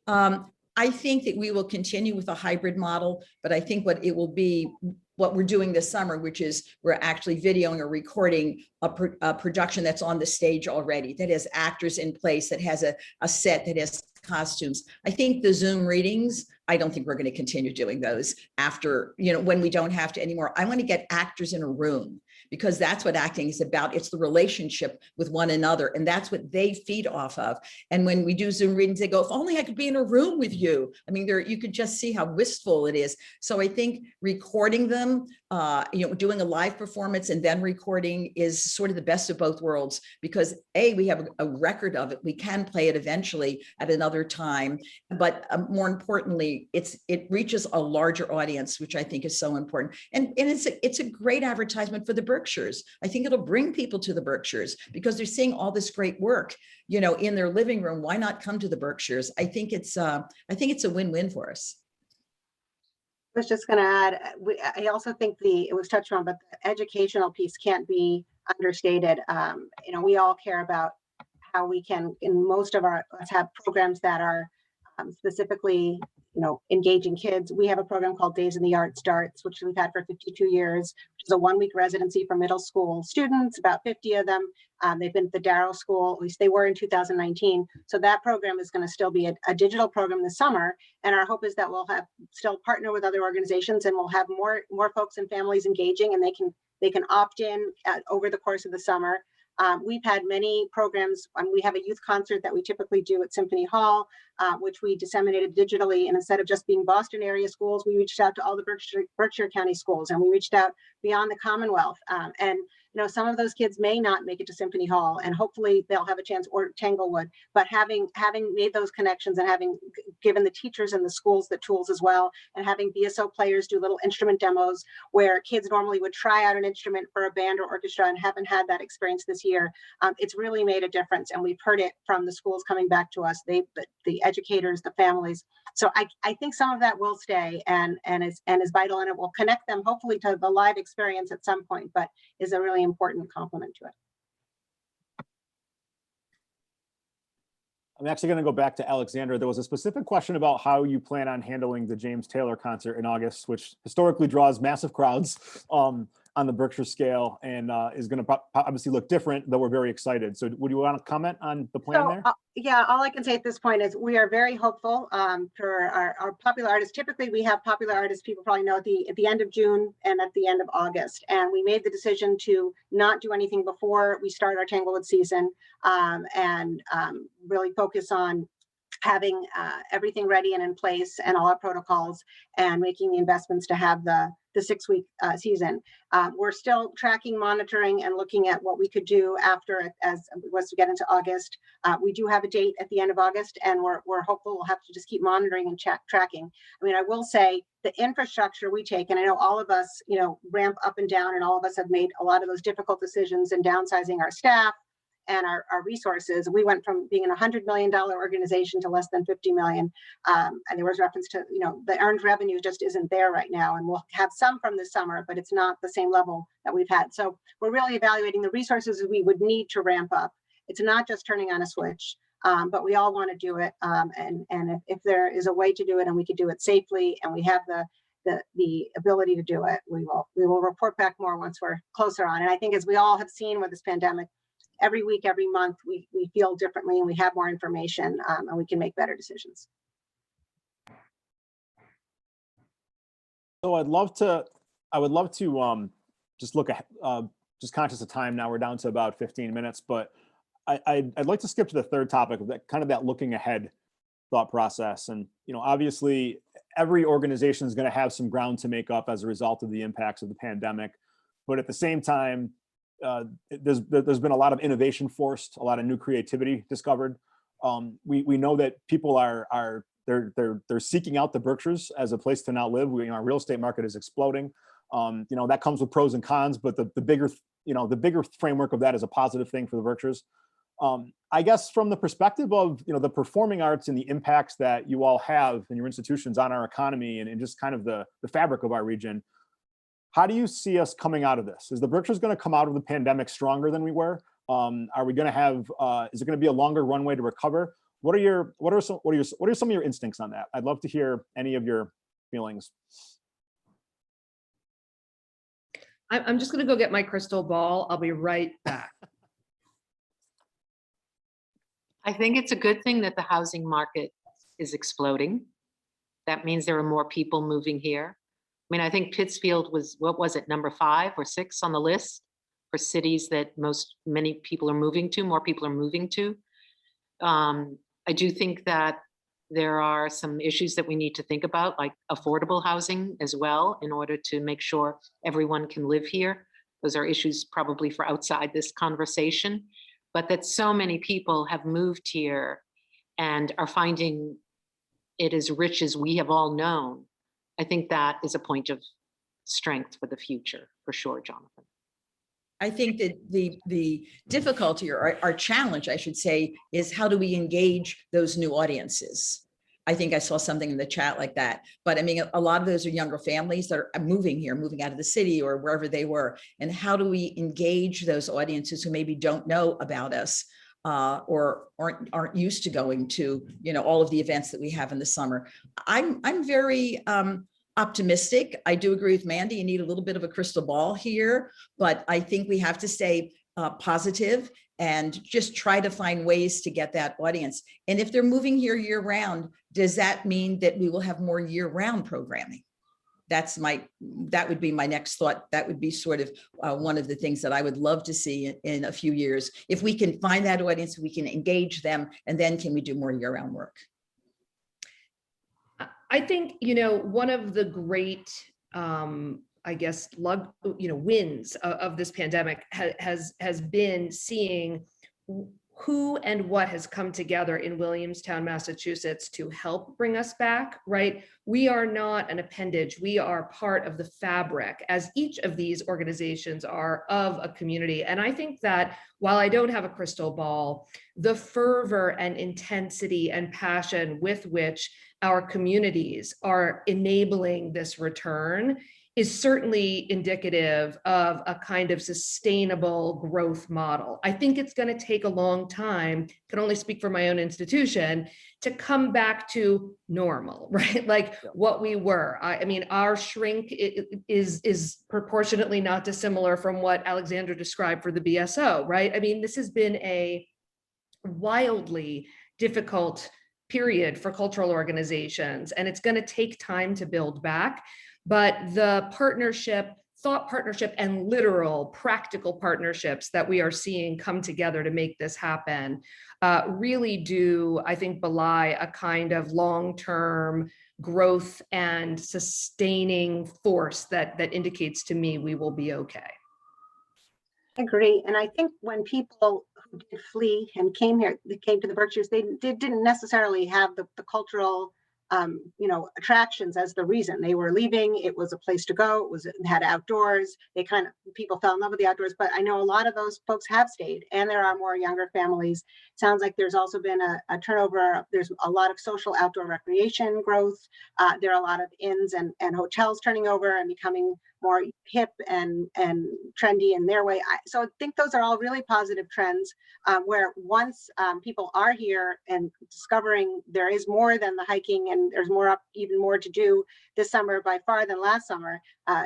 I think that we will continue with a hybrid model, but I think what it will be, what we're doing this summer, which is we're actually videoing or recording a production that's on the stage already, that has actors in place, that has a set, that has costumes. I think the Zoom readings, I don't think we're going to continue doing those after, when we don't have to anymore. I want to get actors in a room, because that's what acting is about. It's the relationship with one another, and that's what they feed off of. And when we do Zoom readings, they go, if only I could be in a room with you. I mean, you could just see how wistful it is. So I think recording them, doing a live performance and then recording is sort of the best of both worlds, because we have a record of it. We can play it eventually at another time, but more importantly, it reaches a larger audience, which I think is so important. And it's a great advertisement for the Berkshires. I think it'll bring people to the Berkshires because they're seeing all this great work, in their living room. Why not come to the Berkshires? I think it's a win-win for us. I was just going to add, I also think it was touched on, but the educational piece can't be understated. We all care about how we can, in most of let's have programs that are specifically, engaging kids. We have a program called Days in the Art Starts, which we've had for 52 years, which is a 1-week residency for middle school students, about 50 of them. They've been at the Darrow School, at least they were in 2019. So that program is going to still be a digital program this summer. And our hope is that we'll still partner with other organizations, and we'll have more folks and families engaging, and they can opt in over the course of the summer. We've had many programs. We have a youth concert that we typically do at Symphony Hall, which we disseminated digitally. And instead of just being Boston area schools, we reached out to all the Berkshire County schools, and we reached out beyond the Commonwealth. And some of those kids may not make it to Symphony Hall, and hopefully they'll have a chance, or Tanglewood. But having made those connections and having given the teachers and the schools the tools as well, and having BSO players do little instrument demos where kids normally would try out an instrument for a band or orchestra and haven't had that experience this year, it's really made a difference. And we've heard it from the schools coming back to us, the educators, the families. So I think some of that will stay and is vital, and it will connect them hopefully to the live experience at some point, but is a really important complement to it. I'm actually going to go back to Alexandra. There was a specific question about how you plan on handling the James Taylor concert in August, which historically draws massive crowds on the Berkshire scale, and is going to obviously look different, though we're very excited. So would you want to comment on the plan there? Yeah, all I can say at this point is we are very hopeful for our popular artists. Typically, we have popular artists, people probably know, at the end of June and at the end of August. And we made the decision to not do anything before we start our Tanglewood season, and really focus on having everything ready and in place, and all our protocols, and making the investments to have the 6-week season. We're still tracking, monitoring, and looking at what we could do after, as we get into August. We do have a date at the end of August, and we're hopeful we'll have to just keep monitoring and tracking. I mean, I will say the infrastructure we take, and I know all of us, ramp up and down, and all of us have made a lot of those difficult decisions in downsizing our staff and our resources. We went from being a $100 million organization to less than 50 million. And there was reference to, the earned revenue just isn't there right now. And we'll have some from this summer, but it's not the same level that we've had. So we're really evaluating the resources we would need to ramp up. It's not just turning on a switch, but we all want to do it. And if there is a way to do it, and we could do it safely, and we have the ability to do it, we will report back more once we're closer on. And I think, as we all have seen with this pandemic, every week, every month, we feel differently, and we have more information, and we can make better decisions. So I would love to just look at, just conscious of time now, we're down to about 15 minutes, but I'd like to skip to the third topic, that looking ahead thought process. And, obviously every organization is going to have some ground to make up as a result of the impacts of the pandemic. But at the same time, there's been a lot of innovation forced, a lot of new creativity discovered. We know that people they're seeking out the Berkshires as a place to now live. Our real estate market is exploding. That comes with pros and cons, but the bigger framework of that is a positive thing for the Berkshires. I guess from the perspective of the performing arts and the impacts that you all have in your institutions on our economy and just kind of the fabric of our region, how do you see us coming out of this? Is the Berkshires going to come out of the pandemic stronger than we were? Are we going to have, is it going to be a longer runway to recover? What are some of your instincts on that? I'd love to hear any of your feelings. I'm just going to go get my crystal ball. I'll be right back. I think it's a good thing that the housing market is exploding. That means there are more people moving here. I mean, I think Pittsfield was, what was it, number 5 or 6 on the list for cities that many people are moving to, more people are moving to. I do think that there are some issues that we need to think about, like affordable housing as well, in order to make sure everyone can live here. Those are issues probably for outside this conversation, but that so many people have moved here and are finding it as rich as we have all known. I think that is a point of strength for the future, for sure, Jonathan. I think that the difficulty, or our challenge, I should say, is how do we engage those new audiences? I think I saw something in the chat like that, but I mean, a lot of those are younger families that are moving here, moving out of the city or wherever they were. And how do we engage those audiences who maybe don't know about us or aren't used to going to, all of the events that we have in the summer? I'm very optimistic. I do agree with Mandy. You need a little bit of a crystal ball here, but I think we have to stay positive and just try to find ways to get that audience. And if they're moving here year round, does that mean that we will have more year round programming? That would be my next thought. That would be sort of one of the things that I would love to see in a few years. If we can find that audience, we can engage them, and then can we do more year round work? I think, one of the great, I guess, wins of this pandemic has been seeing who and what has come together in Williamstown, Massachusetts to help bring us back, right? We are not an appendage. We are part of the fabric, as each of these organizations are, of a community. And I think that while I don't have a crystal ball, the fervor and intensity and passion with which our communities are enabling this return is certainly indicative of a kind of sustainable growth model. I think it's going to take a long time, can only speak for my own institution, to come back to normal, right? Like what we were. I mean, our shrink is proportionately not dissimilar from what Alexandra described for the BSO, right? I mean, this has been a wildly difficult period for cultural organizations, and it's going to take time to build back. But the thought partnership, and literal practical partnerships that we are seeing come together to make this happen really do, I think, belie a kind of long-term growth and sustaining force that indicates to me we will be okay. I agree. And I think when people who did flee and came here, they came to the Berkshires, they didn't necessarily have the cultural attractions as the reason they were leaving. It was a place to go. It had outdoors. People fell in love with the outdoors, but I know a lot of those folks have stayed, and there are more younger families. Sounds like there's also been a turnover. There's a lot of social outdoor recreation growth. There are a lot of inns and hotels turning over and becoming more hip and trendy in their way. So I think those are all really positive trends where once people are here and discovering there is more than the hiking and there's even more to do this summer by far than last summer,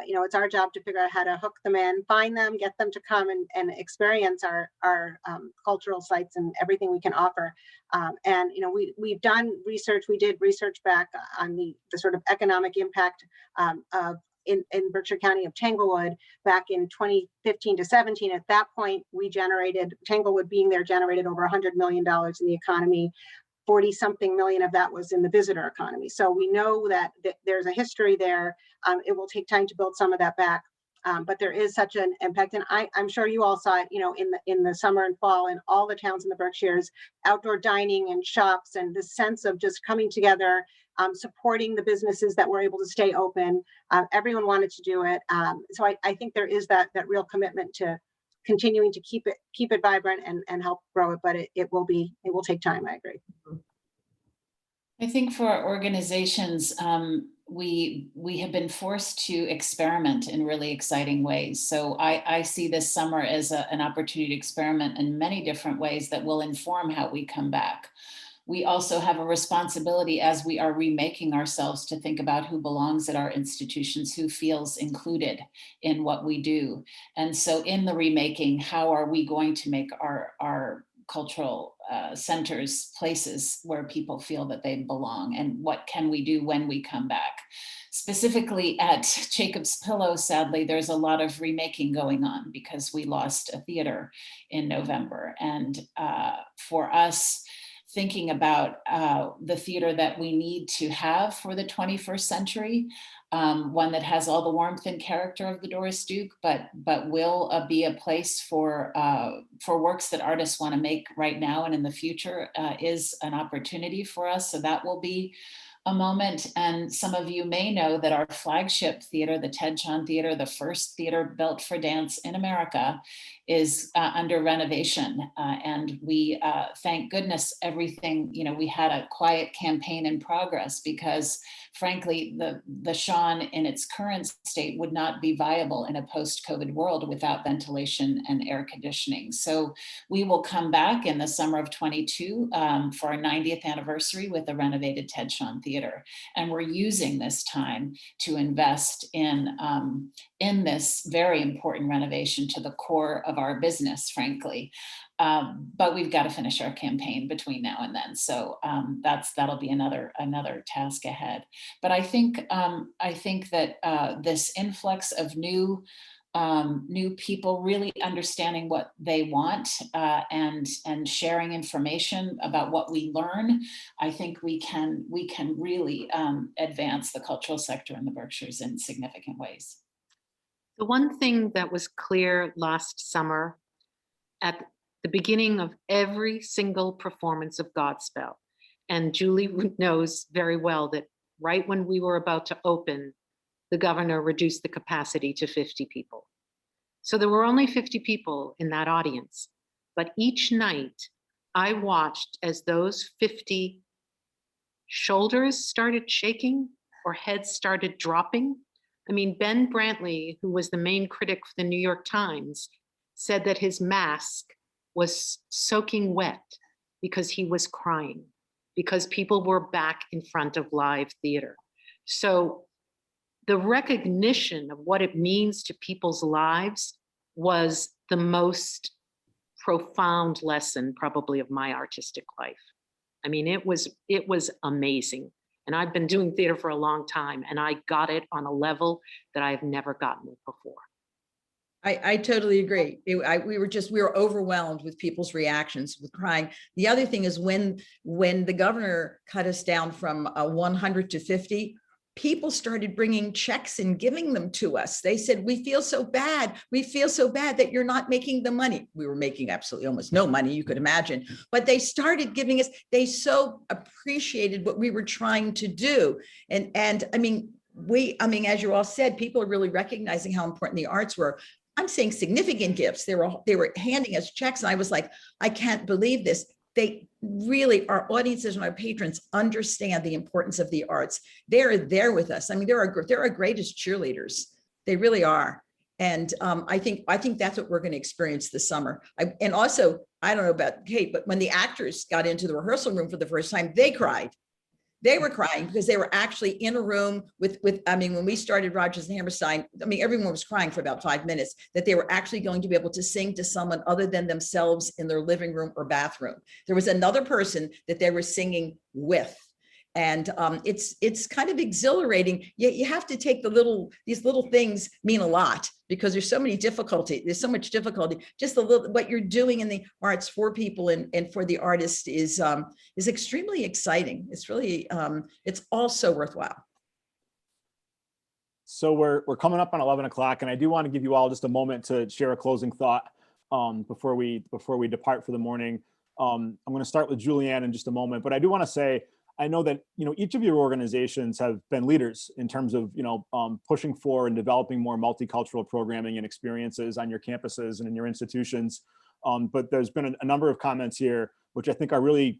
it's our job to figure out how to hook them in, find them, get them to come and experience our cultural sites and everything we can offer. We've done research. We did research back on the sort of economic impact of in Berkshire County of Tanglewood back in 2015 to 17. At that point, Tanglewood being there generated over $100 million in the economy. 40 something million of that was in the visitor economy. So we know that there's a history there. It will take time to build some of that back. But there is such an impact. And I'm sure you all saw it, in the summer and fall in all the towns in the Berkshires, outdoor dining and shops, and the sense of just coming together, supporting the businesses that were able to stay open. Everyone wanted to do it. So I think there is that real commitment to continuing to keep it vibrant and help grow it, but it will take time. I agree. I think for organizations, we have been forced to experiment in really exciting ways. So I see this summer as an opportunity to experiment in many different ways that will inform how we come back. We also have a responsibility as we are remaking ourselves to think about who belongs at our institutions, who feels included in what we do. And so in the remaking, how are we going to make our cultural centers places where people feel that they belong, and what can we do when we come back? Specifically at Jacob's Pillow, sadly, there's a lot of remaking going on because we lost a theater in November. And for us, thinking about the theater that we need to have for the 21st century, one that has all the warmth and character of the Doris Duke, but will be a place for works that artists want to make right now and in the future, is an opportunity for us. So that will be a moment. And some of you may know that our flagship theater, the Tatge Theater, the first theater built for dance in America, is under renovation. And we, thank goodness, everything, we had a quiet campaign in progress because frankly, the Sean in its current state would not be viable in a post-COVID world without ventilation and air conditioning. So we will come back in the summer of 22 for our 90th anniversary with a renovated Tatge Theater. And we're using this time to invest in this very important renovation to the core of our business, frankly. But we've got to finish our campaign between now and then. So that'll be another task ahead. But I think that this influx of new people really understanding what they want and sharing information about what we learn, I think we can really advance the cultural sector in the Berkshires in significant ways. The one thing that was clear last summer at the beginning of every single performance of Godspell, and Julie knows very well that right when we were about to open, the governor reduced the capacity to 50 people. So there were only 50 people in that audience, but each night I watched as those 50 shoulders started shaking or heads started dropping. I mean, Ben Brantley, who was the main critic for the New York Times, said that his mask was soaking wet because he was crying, because people were back in front of live theater. So the recognition of what it means to people's lives was the most profound lesson probably of my artistic life. I mean, it was amazing. And I've been doing theater for a long time, and I got it on a level that I've never gotten it before. I totally agree. We were overwhelmed with people's reactions, with crying. The other thing is when the governor cut us down from 100 to 50, people started bringing checks and giving them to us. They said, we feel so bad. We feel so bad that you're not making the money. We were making absolutely almost no money, you could imagine, but they started giving us, they so appreciated what we were trying to do. And I mean, as you all said, people are really recognizing how important the arts were. I'm saying significant gifts. They were handing us checks, and I was like, I can't believe this. They really, our audiences and our patrons understand the importance of the arts. They're there with us. I mean, they're our greatest cheerleaders. They really are. And I think that's what we're going to experience this summer. And also, I don't know about Kate, but when the actors got into the rehearsal room for the first time, they cried. They were crying because they were actually in a room with, I mean, when we started Rodgers and Hammerstein, I mean, everyone was crying for about 5 minutes that they were actually going to be able to sing to someone other than themselves in their living room or bathroom. There was another person that they were singing with. And it's kind of exhilarating. You have to take these little things mean a lot because there's so much difficulty. Just what you're doing in the arts for people and for the artist is extremely exciting. It's really, it's also worthwhile. So we're coming up on 11 o'clock, and I do want to give you all just a moment to share a closing thought before we depart for the morning. I'm going to start with Julianne in just a moment, but I do want to say, I know that, each of your organizations have been leaders in terms of, pushing for and developing more multicultural programming and experiences on your campuses and in your institutions. But there's been a number of comments here, which I think are really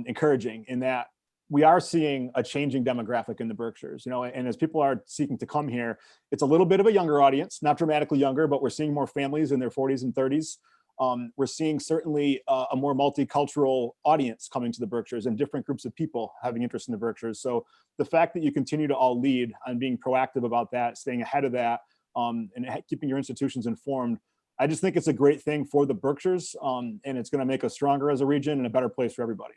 encouraging in that we are seeing a changing demographic in the Berkshires, you know, and as people are seeking to come here, it's a little bit of a younger audience, not dramatically younger, but we're seeing more families in their 40s and 30s. We're seeing certainly a more multicultural audience coming to the Berkshires and different groups of people having interest in the Berkshires. So the fact that you continue to all lead on being proactive about that, staying ahead of that, and keeping your institutions informed, I just think it's a great thing for the Berkshires, and it's going to make us stronger as a region and a better place for everybody.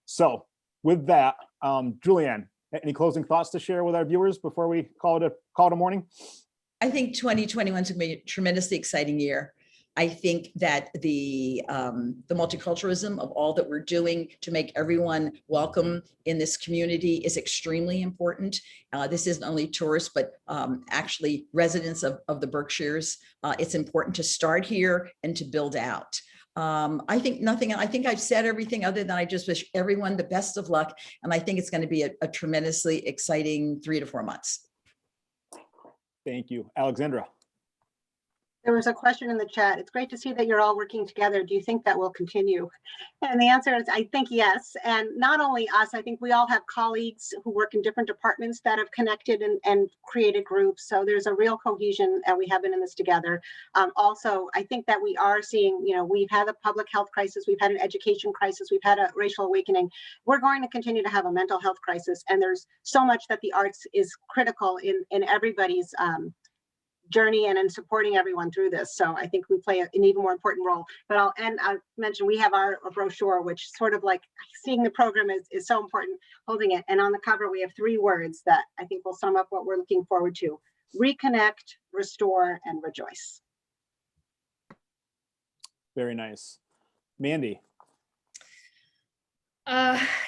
So with that, Julianne, any closing thoughts to share with our viewers before we call it a morning? I think 2021 is going to be a tremendously exciting year. I think that the multiculturalism of all that we're doing to make everyone welcome in this community is extremely important. This isn't only tourists, but actually residents of the Berkshires. It's important to start here and to build out. I think I've said everything other than I just wish everyone the best of luck. And I think it's going to be a tremendously exciting 3 to 4 months. Thank you. Alexandra. There was a question in the chat. It's great to see that you're all working together. Do you think that will continue? And the answer is, I think yes. And not only us, I think we all have colleagues who work in different departments that have connected and created groups. So there's a real cohesion, and we have been in this together. Also, I think that we are seeing, you know, we've had a public health crisis, we've had an education crisis, we've had a racial awakening. We're going to continue to have a mental health crisis. And there's so much that the arts is critical in everybody's journey and in supporting everyone through this. So I think we play an even more important role. But I'll mention we have our brochure, which sort of like seeing the program is so important, holding it. And on the cover, we have 3 words that I think will sum up what we're looking forward to: reconnect, restore, and rejoice. Very nice. Mandy.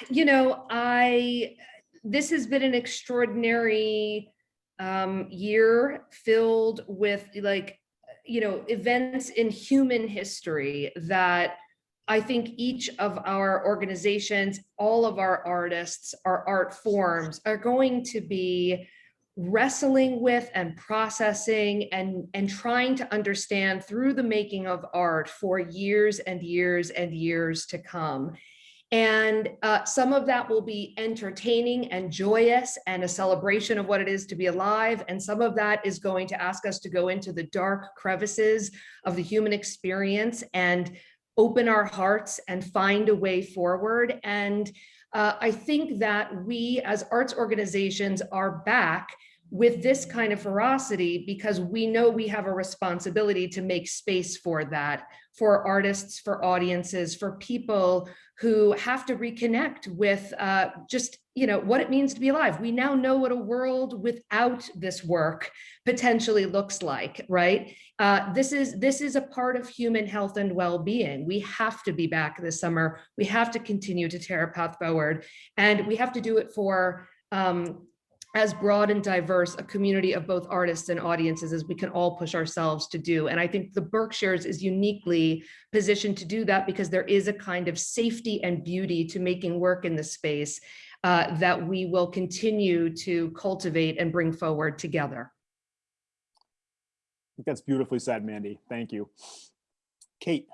You know, this has been an extraordinary year filled with, like, you know, events in human history that I think each of our organizations, all of our artists, our art forms are going to be wrestling with and processing and trying to understand through the making of art for years and years and years to come. And some of that will be entertaining and joyous and a celebration of what it is to be alive. And some of that is going to ask us to go into the dark crevices of the human experience and open our hearts and find a way forward. And I think that we as arts organizations are back with this kind of ferocity because we know we have a responsibility to make space for that, for artists, for audiences, for people who have to reconnect with just, you know, what it means to be alive. We now know what a world without this work potentially looks like, right? This is a part of human health and well-being. We have to be back this summer. We have to continue to tear a path forward, and we have to do it for as broad and diverse a community of both artists and audiences as we can all push ourselves to do. And I think the Berkshires is uniquely positioned to do that because there is a kind of safety and beauty to making work in the space that we will continue to cultivate and bring forward together. I think that's beautifully said, Mandy. Thank you. Kate.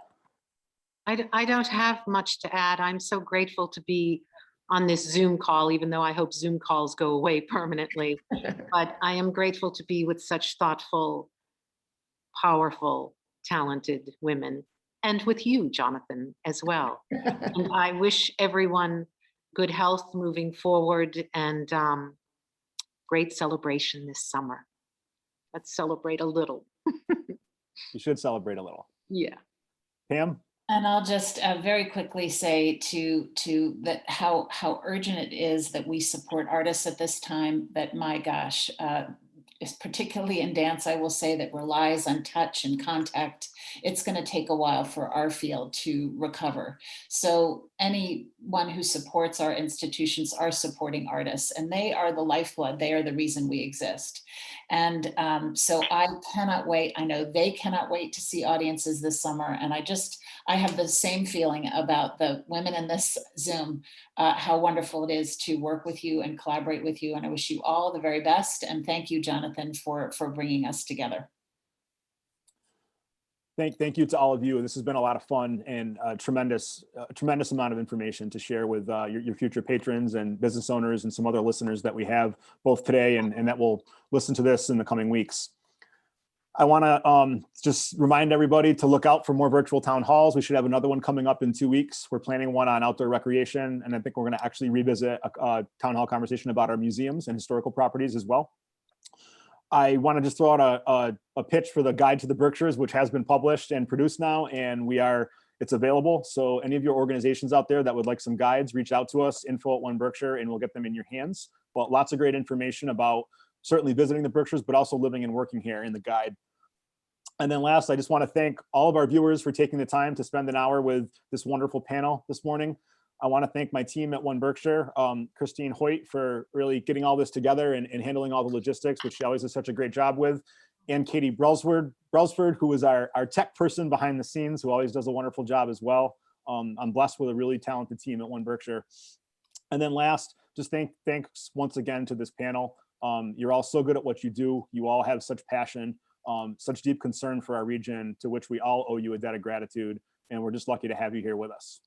I don't have much to add. I'm so grateful to be on this Zoom call, even though I hope Zoom calls go away permanently. But I am grateful to be with such thoughtful, powerful, talented women, and with you, Jonathan, as well. And I wish everyone good health moving forward and great celebration this summer. Let's celebrate a little. You should celebrate a little. Yeah. Pam? And I'll just very quickly say to that how urgent it is that we support artists at this time. That, my gosh, is particularly in dance, I will say, that relies on touch and contact. It's going to take a while for our field to recover. So anyone who supports our institutions are supporting artists, and they are the lifeblood. They are the reason we exist. And so I cannot wait. I know they cannot wait to see audiences this summer. And I have the same feeling about the women in this Zoom, how wonderful it is to work with you and collaborate with you. And I wish you all the very best. And thank you, Jonathan, for bringing us together. Thank you to all of you. This has been a lot of fun and a tremendous amount of information to share with your future patrons and business owners and some other listeners that we have both today and that will listen to this in the coming weeks. I want to just remind everybody to look out for more virtual town halls. We should have another one coming up in 2 weeks. We're planning one on outdoor recreation, and I think we're going to actually revisit a town hall conversation about our museums and historical properties as well. I want to just throw out a pitch for the guide to the Berkshires, which has been published and produced now, and it's available. So any of your organizations out there that would like some guides, reach out to us, info@oneberkshire, and we'll get them in your hands. But lots of great information about certainly visiting the Berkshires, but also living and working here in the guide. And then last, I just want to thank all of our viewers for taking the time to spend an hour with this wonderful panel this morning. I want to thank my team at One Berkshire, Christine Hoyt, for really getting all this together and handling all the logistics, which she always does such a great job with. And Katie Brelsford, who is our tech person behind the scenes, who always does a wonderful job as well. I'm blessed with a really talented team at One Berkshire. And then last, just thanks once again to this panel. You're all so good at what you do. You all have such passion, such deep concern for our region, to which we all owe you a debt of gratitude. And we're just lucky to have you here with us.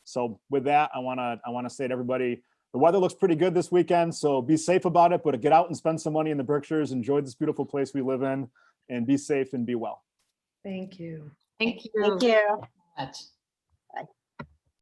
So with that, I want to say to everybody, the weather looks pretty good this weekend, so be safe about it, but get out and spend some money in the Berkshires, enjoy this beautiful place we live in, and be safe and be well. Thank you. Thank you. Thank you. Much.